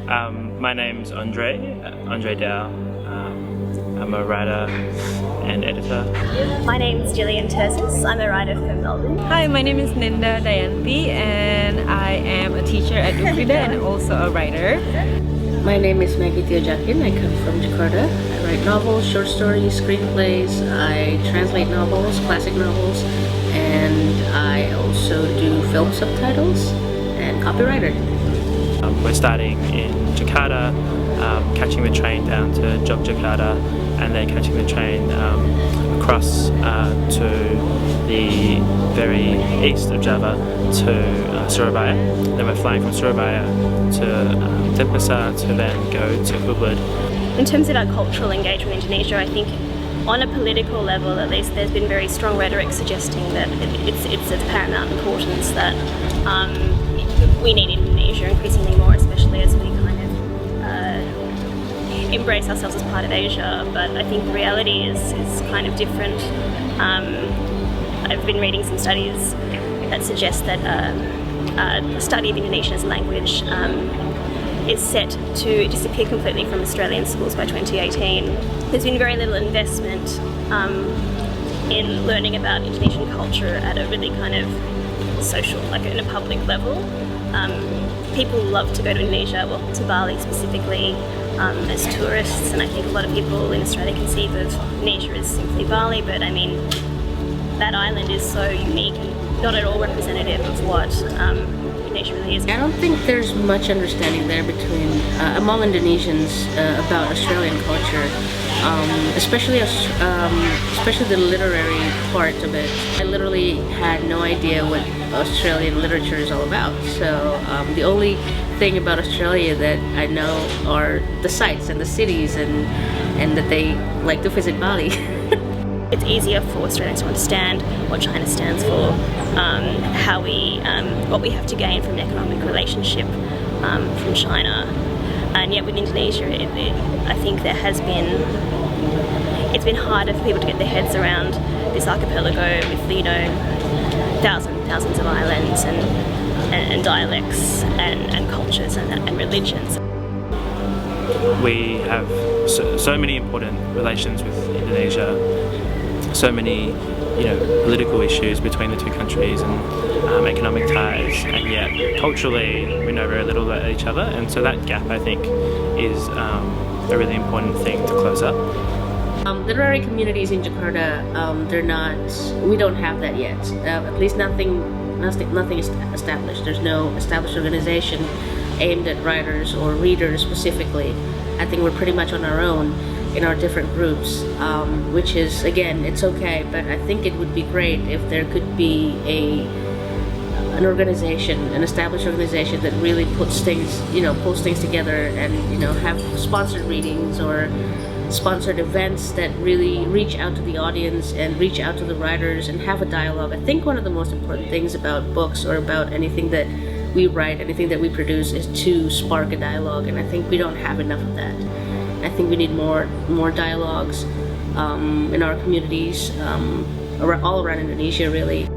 My name's André Dao. I'm a writer and editor. My name's Gillian Terzis. I'm a writer from Melbourne. Hi, my name is Ninda Daianti and I am a teacher at Ubud and also a writer. My name is Maggie Tiojakin. I come from Jakarta. I write novels, short stories, screenplays. I translate novels, classic novels, and I also do film subtitles and copywriter. We're starting in Jakarta, catching the train down to Yogyakarta, and then catching the train across to the very east of Java to Surabaya. Then we're flying from Surabaya to Denpasar to then go to Ubud. In terms of our cultural engagement in Indonesia, I think on a political level at least there's been very strong rhetoric suggesting that it's of paramount importance that we need Indonesia increasingly more, especially as we kind of embrace ourselves as part of Asia. But I think the reality is kind of different. I've been reading some studies that suggest that the study of Indonesian as a language is set to disappear completely from Australian schools by 2018. There's been very little investment in learning about Indonesian culture at a really kind of social, like in a public level. People love to go to Indonesia, well, to Bali specifically, as tourists, and I think a lot of people in Australia conceive of Indonesia as simply Bali, but I mean, that island is so unique and not at all representative of what Indonesia really is. I don't think there's much understanding there between among Indonesians about Australian culture, especially the literary part of it. I literally had no idea what Australian literature is all about. So the only thing about Australia that I know are the sights and the cities, and that they like to visit Bali. It's easier for Australians to understand what China stands for, how what we have to gain from an economic relationship from China, and yet with Indonesia, I think it's been harder for people to get their heads around this archipelago with thousands of islands and dialects and cultures and religions. We have so many important relations with Indonesia, so many political issues between the two countries and economic ties, and yet culturally we know very little about each other, and so that gap I think is a really important thing to close up. Literary communities in Jakarta, we don't have that yet. At least nothing is established. There's no established organization aimed at writers or readers specifically. I think we're pretty much on our own in our different groups, which is, again, it's okay, but I think it would be great if there could be an organization, an established organization that really pulls things together and have sponsored readings or sponsored events that really reach out to the audience and reach out to the writers and have a dialogue. I think one of the most important things about books or about anything that we write, anything that we produce, is to spark a dialogue, and I think we don't have enough of that. I think we need more dialogues in our communities, all around Indonesia really.